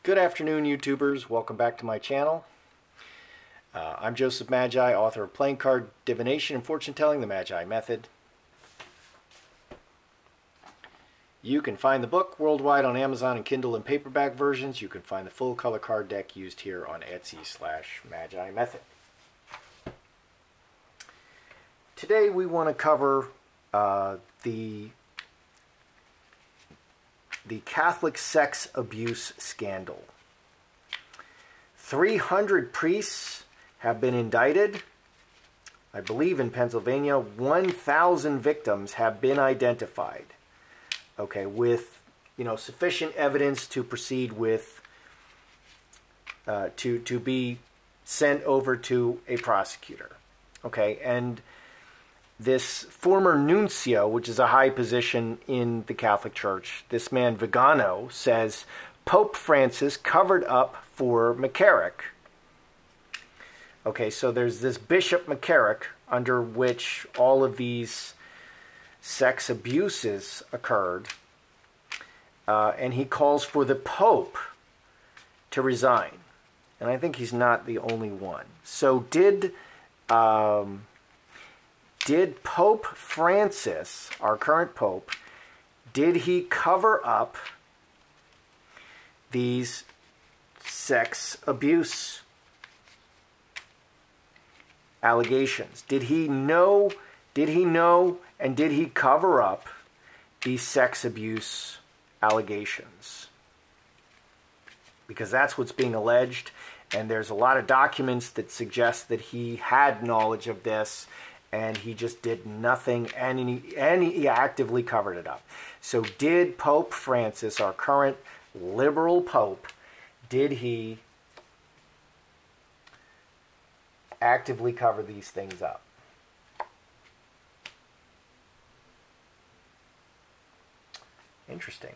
Good afternoon, YouTubers. Welcome back to my channel. I'm Joseph Magi, author of Playing Card Divination and Fortune Telling, the Magi Method. You can find the book worldwide on Amazon and Kindle and paperback versions. You can find the full color card deck used here on Etsy/Magi Method. Today we want to cover the Catholic sex abuse scandal. 300 priests have been indicted. I believe in Pennsylvania, 1,000 victims have been identified. Okay, with sufficient evidence to proceed with to be sent over to a prosecutor. Okay, and this former nuncio, which is a high position in the Catholic Church, this man Vigano, says Pope Francis covered up for McCarrick. Okay, so there's this Bishop McCarrick under which all of these sex abuses occurred, and he calls for the Pope to resign. And I think he's not the only one. So did Pope Francis, our current Pope, did he cover up these sex abuse allegations? Did he know, and did he cover up these sex abuse allegations? Because that's what's being alleged, and there's a lot of documents that suggest that he had knowledge of this, and he just did nothing, and he actively covered it up. So did Pope Francis, our current liberal Pope, did he actively cover these things up? Interesting.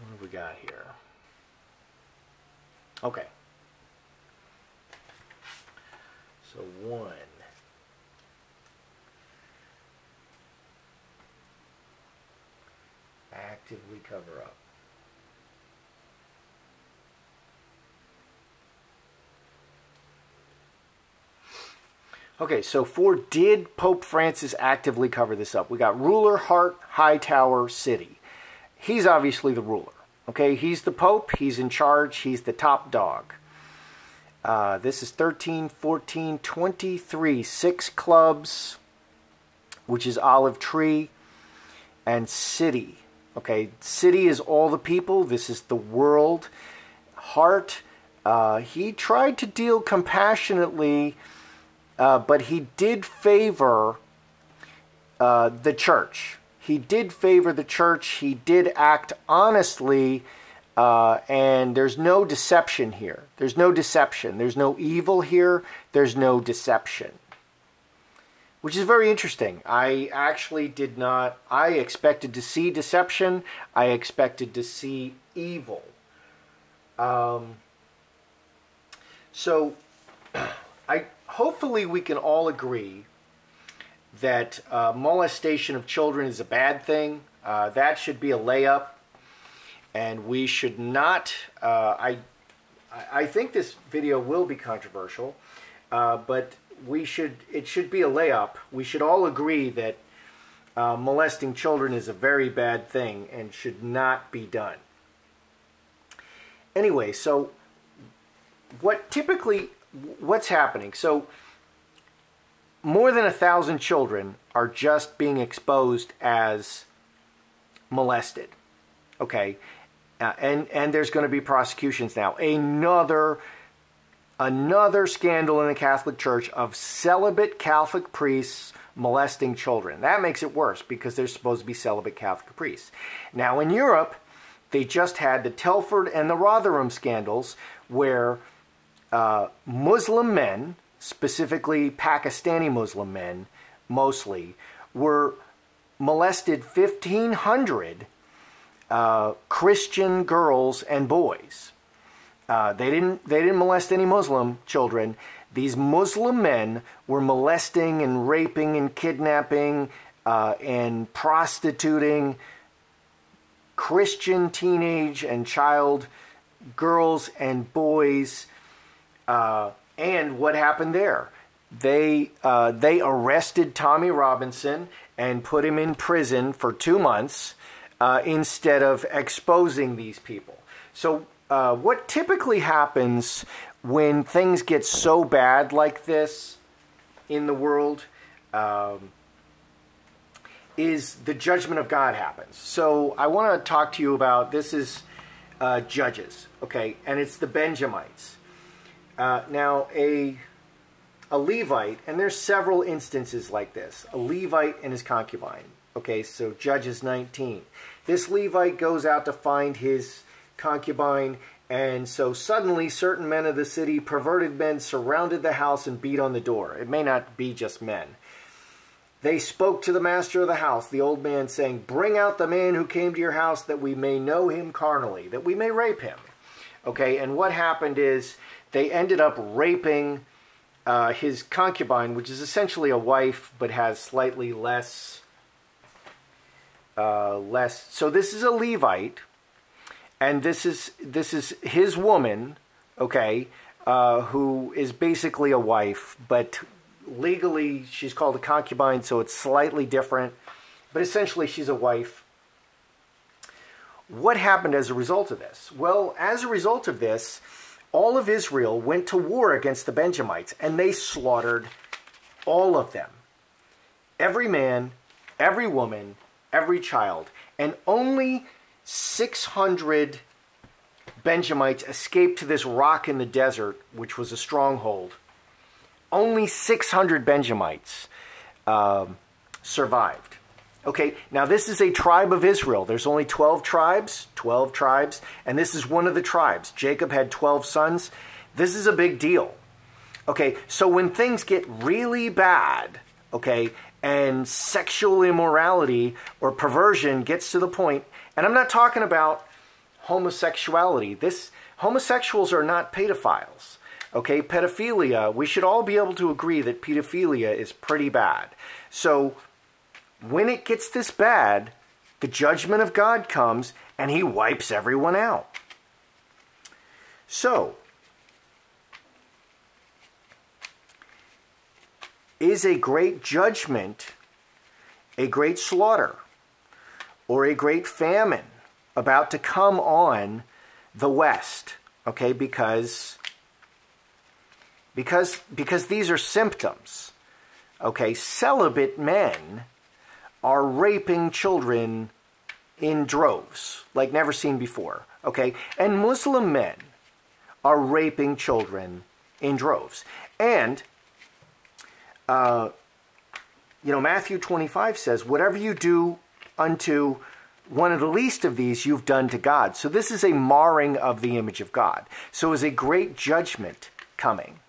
What have we got here? Okay. So one. Actively cover up. Okay, so did Pope Francis actively cover this up? We got Ruler Hart Hightower City. He's obviously the ruler. Okay, he's the Pope, he's in charge, he's the top dog. This is 13, 14, 23, 6 clubs, which is Olive Tree, and City. Okay, City is all the people, this is the world. Hart, he tried to deal compassionately, but he did favor the church. He did favor the church. He did act honestly, and there's no deception here. There's no deception. There's no evil here. There's no deception, which is very interesting. I actually did not. I expected to see deception. I expected to see evil. So, hopefully we can all agree that molestation of children is a bad thing. That should be a layup, and we should not. I think this video will be controversial, but it should be a layup. We should all agree that molesting children is a very bad thing and should not be done. Anyway, so what's happening? So more than 1,000 children are just being exposed as molested. Okay, and there's going to be prosecutions now. Another scandal in the Catholic Church of celibate Catholic priests molesting children. That makes it worse because they're supposed to be celibate Catholic priests. Now in Europe, they just had the Telford and the Rotherham scandals where Muslim men, specifically Pakistani Muslim men, mostly, were molested 1,500 Christian girls and boys. They didn't molest any Muslim children. These Muslim men were molesting and raping and kidnapping and prostituting Christian teenage and child girls and boys. And what happened there? They arrested Tommy Robinson and put him in prison for 2 months instead of exposing these people. So what typically happens when things get so bad like this in the world is the judgment of God happens. So I want to talk to you about, this is Judges, okay, and it's the Benjamites. Now a Levite, and there's several instances like this, a Levite and his concubine. Okay, so Judges 19. This Levite goes out to find his concubine, and so suddenly certain men of the city, perverted men, surrounded the house and beat on the door. It may not be just men. They spoke to the master of the house, the old man, saying, "Bring out the man who came to your house, that we may know him carnally, that we may rape him." Okay, and what happened is they ended up raping his concubine, which is essentially a wife, but has slightly less. So this is a Levite, and this is his woman, okay, who is basically a wife, but legally she's called a concubine, so it's slightly different, but essentially she's a wife. What happened as a result of this? Well, as a result of this, all of Israel went to war against the Benjamites, and they slaughtered all of them. Every man, every woman, every child. And only 600 Benjamites escaped to this rock in the desert, which was a stronghold. Only 600 Benjamites survived. Okay, now this is a tribe of Israel. There's only 12 tribes, and this is one of the tribes. Jacob had 12 sons. This is a big deal. Okay, so when things get really bad, okay, and sexual immorality or perversion gets to the point, and I'm not talking about homosexuality. Homosexuals are not pedophiles. Okay, pedophilia, we should all be able to agree that pedophilia is pretty bad. So when it gets this bad, the judgment of God comes and he wipes everyone out. So, is a great judgment a great slaughter or a great famine about to come on the West? Okay, because these are symptoms. Okay, celibate men are raping children in droves, like never seen before. Okay, and Muslim men are raping children in droves. And, Matthew 25 says, whatever you do unto one of the least of these, you've done to God. So this is a marring of the image of God. So is a great judgment coming?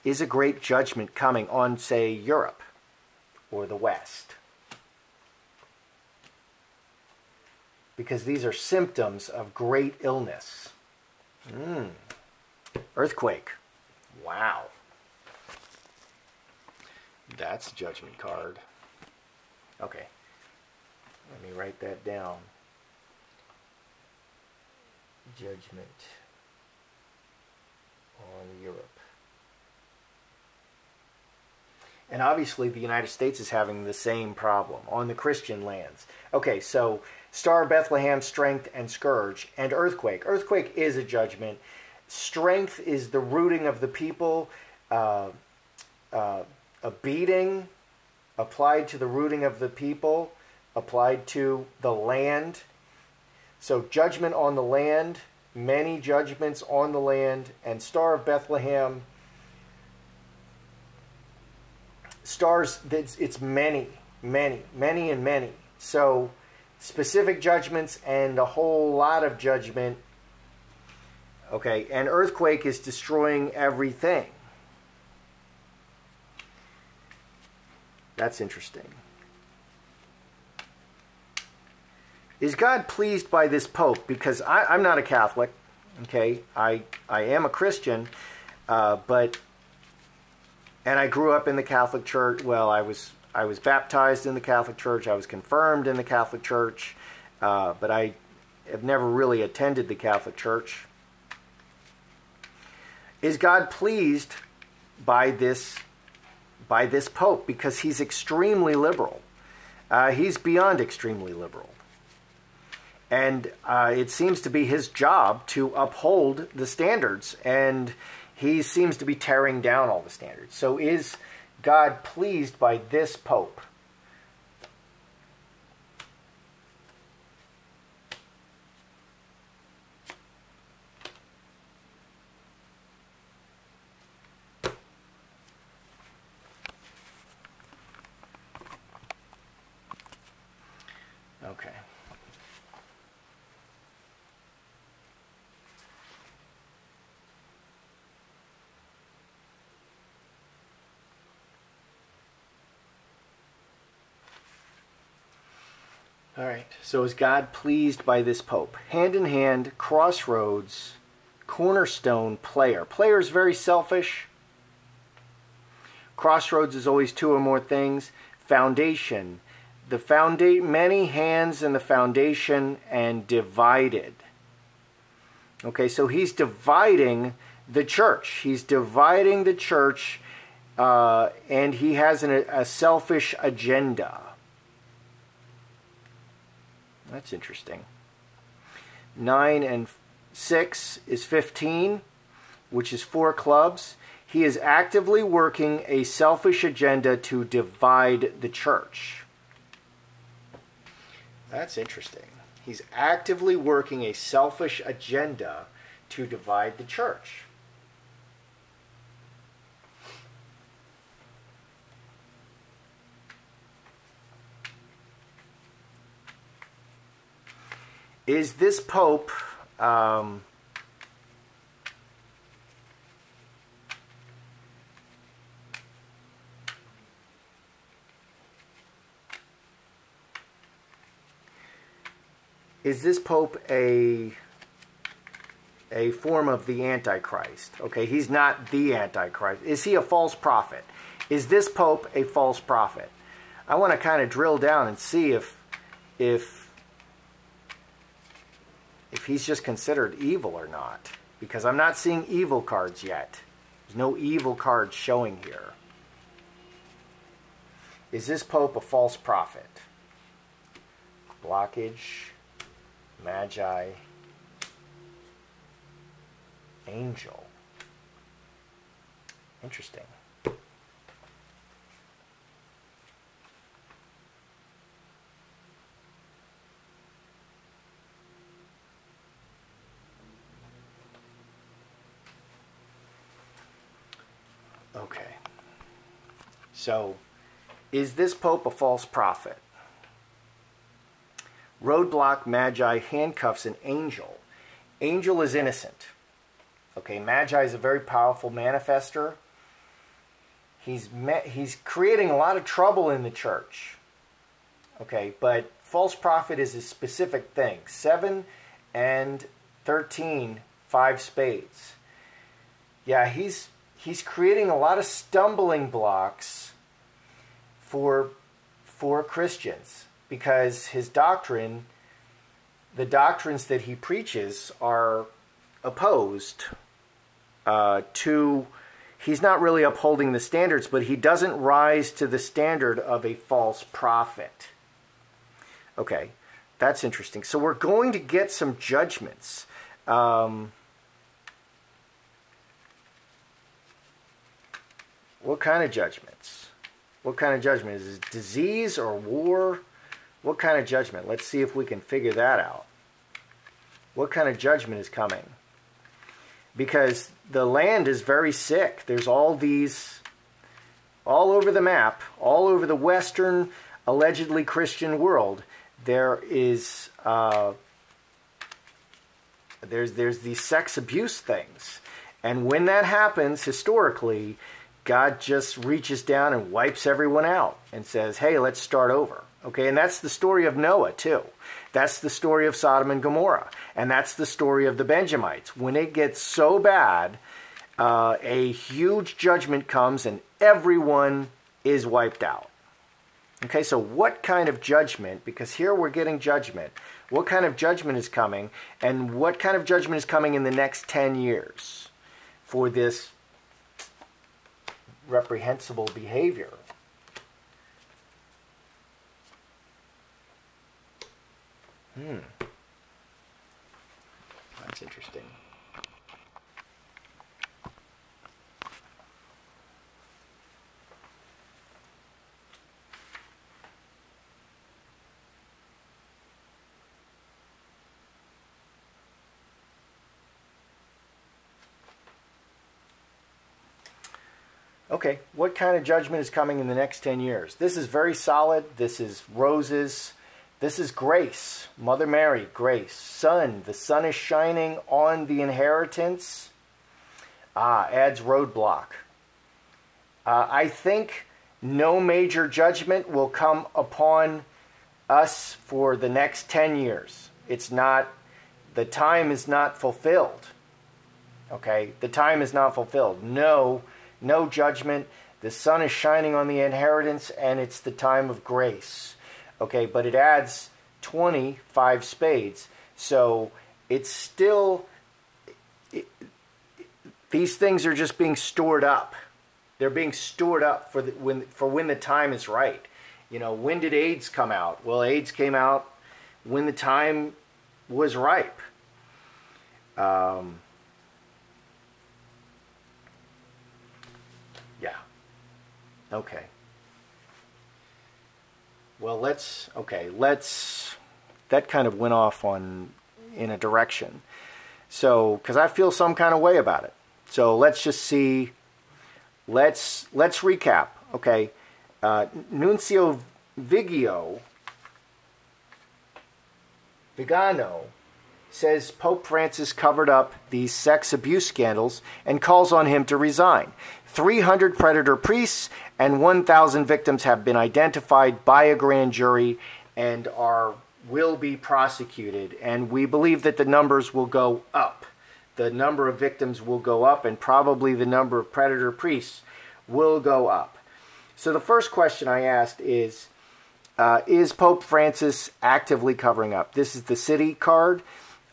Is a great judgment coming on, say, Europe or the West? Because these are symptoms of great illness. Earthquake. Wow. That's a judgment card. Okay. Let me write that down. Judgment on Europe. And obviously the United States is having the same problem on the Christian lands. Okay, so Star of Bethlehem, Strength, and Scourge, and Earthquake. Earthquake is a judgment. Strength is the rooting of the people. A beating applied to the rooting of the people, applied to the land. So judgment on the land, many judgments on the land, and Star of Bethlehem. Stars, it's many. So specific judgments and a whole lot of judgment. Okay, and earthquake is destroying everything. That's interesting. Is God pleased by this Pope? Because I'm not a Catholic, okay? I am a Christian. And I grew up in the Catholic Church. Well, I was baptized in the Catholic Church. I was confirmed in the Catholic Church, but I have never really attended the Catholic Church. Is God pleased by this Pope? Because he's extremely liberal. He's beyond extremely liberal. And it seems to be his job to uphold the standards, and he seems to be tearing down all the standards. So is God pleased by this Pope? Okay. All right, so is God pleased by this Pope? Hand in hand, crossroads, cornerstone, player. Player is very selfish. Crossroads is always two or more things. Foundation. Many hands in the foundation and divided. Okay, so he's dividing the church. He's dividing the church, and he has a selfish agenda. That's interesting. 9 and 6 is 15, which is 4 clubs. He is actively working a selfish agenda to divide the church. That's interesting. He's actively working a selfish agenda to divide the church. Is this Pope a form of the Antichrist? Okay, he's not the Antichrist. Is he a false prophet? Is this Pope a false prophet? I want to kind of drill down and see if he's just considered evil or not. Because I'm not seeing evil cards yet. There's no evil cards showing here. Is this Pope a false prophet? Blockage, Magi, Angel. Interesting. Okay. So, is this Pope a false prophet? Roadblock, Magi, handcuffs, and Angel. Angel is innocent. Okay, Magi is a very powerful manifester. He's creating a lot of trouble in the church. Okay, but false prophet is a specific thing. 7 and 13, 5 spades. Yeah, he's creating a lot of stumbling blocks for Christians, because his doctrine, the doctrines that he preaches, are opposed to, he's not really upholding the standards, but he doesn't rise to the standard of a false prophet. Okay, that's interesting. So we're going to get some judgments. What kind of judgments? What kind of judgment? Is it disease or war? What kind of judgment? Let's see if we can figure that out. What kind of judgment is coming? Because the land is very sick. There's all these, all over the map, all over the Western, allegedly Christian world, there is, there's these sex abuse things. And when that happens, historically, God just reaches down and wipes everyone out and says, hey, let's start over. Okay, and that's the story of Noah, too. That's the story of Sodom and Gomorrah. And that's the story of the Benjamites. When it gets so bad, a huge judgment comes and everyone is wiped out. Okay, so what kind of judgment, because here we're getting judgment, what kind of judgment is coming, and what kind of judgment is coming in the next 10 years for this reprehensible behavior? That's interesting. Okay, what kind of judgment is coming in the next 10 years? This is very solid. This is roses. This is grace. Mother Mary, grace. Sun, the sun is shining on the inheritance. Adds roadblock. I think no major judgment will come upon us for the next 10 years. It's not, the time is not fulfilled. Okay, the time is not fulfilled. No judgment. The sun is shining on the inheritance, and it's the time of grace. Okay, but it adds 25 spades. So it's still, these things are just being stored up. They're being stored up for when the time is right. You know, when did AIDS come out? Well, AIDS came out when the time was ripe. Yeah. Okay. Well, that kind of went off in a direction. So, because I feel some kind of way about it. So let's just see, let's recap. Okay. Nuncio Vigano says Pope Francis covered up these sex abuse scandals and calls on him to resign. 300 predator priests and 1,000 victims have been identified by a grand jury and will be prosecuted. And we believe that the numbers will go up. The number of victims will go up, and probably the number of predator priests will go up. So the first question I asked is Pope Francis actively covering up? This is the city card,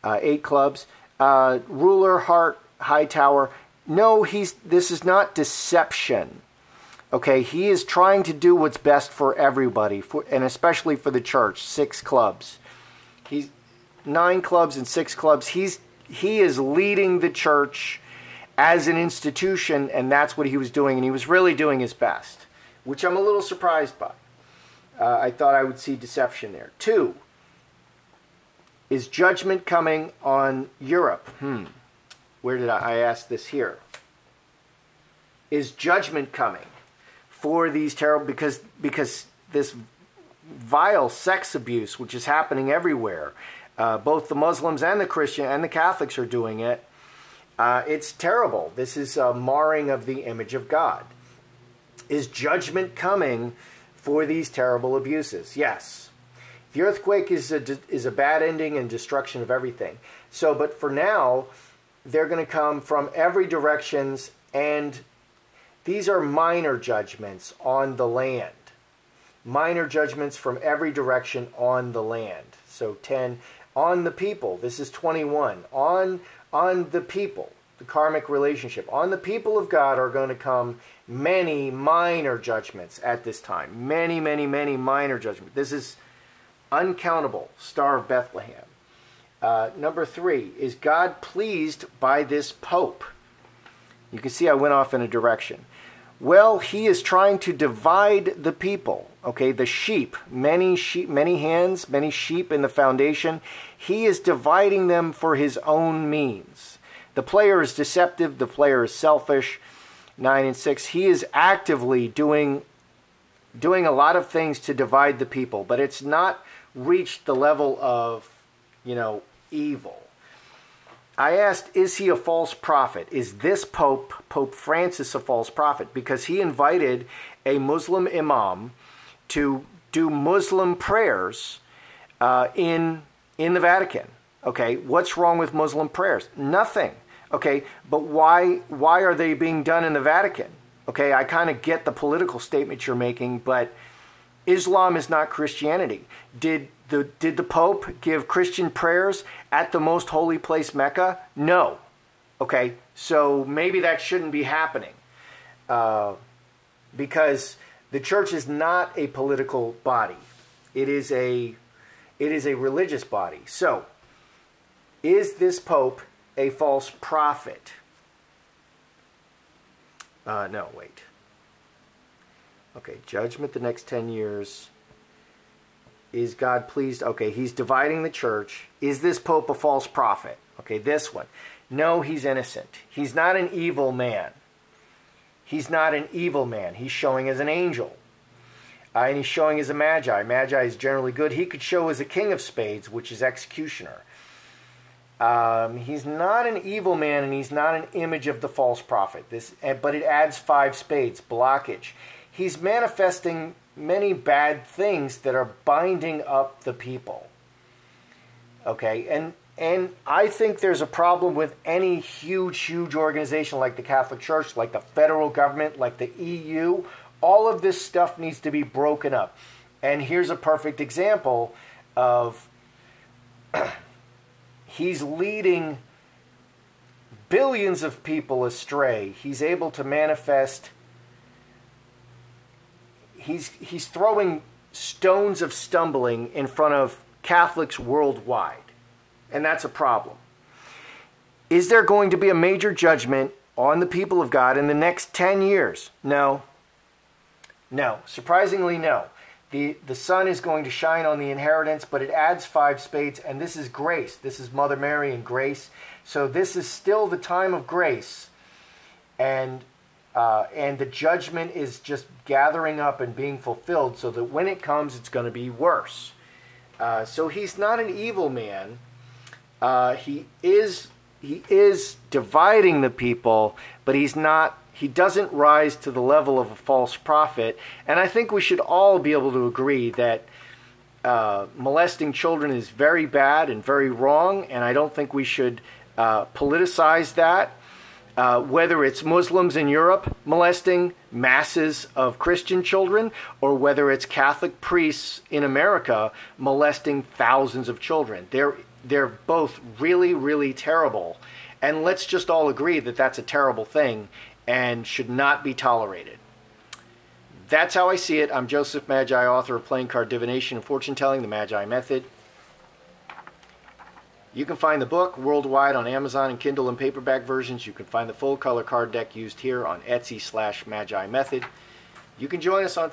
8 clubs. Ruler, heart, high tower. No, this is not deception. Okay, he is trying to do what's best for everybody, and especially for the church. 6 clubs. He's 9 clubs and 6 clubs. He is leading the church as an institution, and that's what he was doing, and he was really doing his best, which I'm a little surprised by. I thought I would see deception there. 2, is judgment coming on Europe? Where did I ask this here? Is judgment coming for these terrible, because this vile sex abuse, which is happening everywhere, both the Muslims and the Christian and the Catholics are doing it. It's terrible. This is a marring of the image of God. Is judgment coming for these terrible abuses? Yes. The earthquake is a bad ending and destruction of everything. So, but for now, they're going to come from every directions, and these are minor judgments on the land. Minor judgments from every direction on the land. So 10, on the people. This is 21. On the people, the karmic relationship. On the people of God are going to come many minor judgments at this time. Many, many, many minor judgments. This is uncountable. Star of Bethlehem. Number 3, is God pleased by this Pope? You can see I went off in a direction. Well, he is trying to divide the people. Okay, the sheep, many hands, many sheep in the foundation. He is dividing them for his own means. The player is deceptive. The player is selfish. 9 and 6. He is actively doing a lot of things to divide the people, but it's not reached the level of, evil. I asked, is he a false prophet? Is this Pope Francis, a false prophet? Because he invited a Muslim imam to do Muslim prayers in the Vatican. Okay, what's wrong with Muslim prayers? Nothing. Okay, but why are they being done in the Vatican? Okay, I kind of get the political statement you're making, but Islam is not Christianity. Did the Pope give Christian prayers at the most holy place, Mecca? No. Okay, so maybe that shouldn't be happening, because the church is not a political body. It is a religious body. So, is this Pope a false prophet? No, wait. Okay, judgment the next 10 years. Is God pleased? Okay, he's dividing the church. Is this Pope a false prophet? Okay, this one. No, he's innocent. He's not an evil man. He's not an evil man. He's showing as an angel. And he's showing as a Magi. Magi is generally good. He could show as a king of spades, which is executioner. He's not an evil man, and he's not an image of the false prophet. But it adds 5 spades, blockage. He's manifesting many bad things that are binding up the people. Okay, and I think there's a problem with any huge organization like the Catholic Church, like the federal government, like the EU. All of this stuff needs to be broken up. And here's a perfect example of he's leading billions of people astray. He's able to manifest. He's throwing stones of stumbling in front of Catholics worldwide. And that's a problem. Is there going to be a major judgment on the people of God in the next 10 years? No. No. Surprisingly, no. The sun is going to shine on the inheritance, but it adds 5 spades, and this is grace. This is Mother Mary and grace. So this is still the time of grace. And the judgment is just gathering up and being fulfilled, so that when it comes, it's going to be worse. So he's not an evil man. He is dividing the people, but he doesn't rise to the level of a false prophet. And I think we should all be able to agree that molesting children is very bad and very wrong, and I don't think we should politicize that. Whether it's Muslims in Europe molesting masses of Christian children, or whether it's Catholic priests in America molesting thousands of children. They're both really, really terrible. And let's just all agree that that's a terrible thing and should not be tolerated. That's how I see it. I'm Joseph Magi, author of Playing Card Divination and Fortune Telling, the Magi Method. You can find the book worldwide on Amazon and Kindle and paperback versions. You can find the full color card deck used here on Etsy/Magi Method. You can join us on